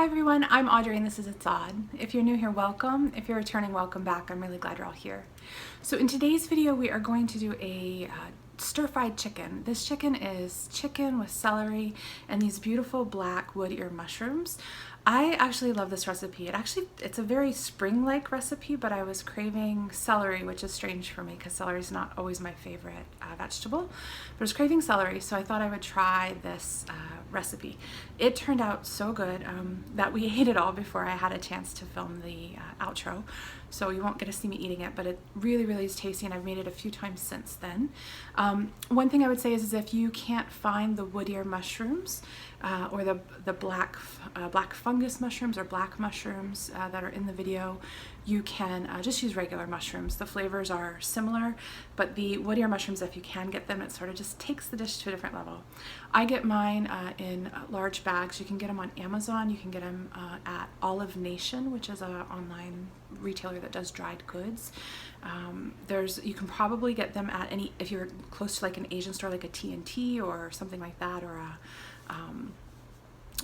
Hi everyone, I'm Audrey and this is It's Odd. If you're new here, welcome. If you're returning, welcome back. I'm really glad you're all here. So in today's video, we are going to do a stir-fried chicken. This chicken is chicken with celery and these beautiful black wood ear mushrooms. I actually love this recipe. It's a very spring-like recipe, but I was craving celery, which is strange for me because celery is not always my favorite vegetable. But I was craving celery, so I thought I would try this recipe. It turned out so good that we ate it all before I had a chance to film the outro. So you won't get to see me eating it, but it really, really is tasty, and I've made it a few times since then. One thing I would say is if you can't find the wood ear mushrooms or the black fungus mushrooms or black mushrooms that are in the video, you can just use regular mushrooms. The flavors are similar, but the wood ear mushrooms, if you can get them, it sort of just takes the dish to a different level. I get mine in large bags. You can get them on Amazon. You can get them at Olive Nation, which is an online retailer that does dried goods. You can probably get them at if you're close to like an Asian store, like a T&T or something like that, or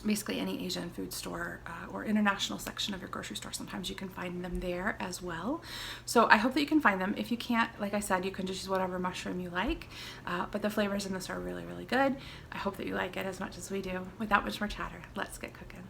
basically any Asian food store or international section of your grocery store. Sometimes you can find them there as well. So I hope that you can find them. If you can't, like I said, you can just use whatever mushroom you like, but the flavors in this are really, really good. I hope that you like it as much as we do. Without much more chatter, let's get cooking.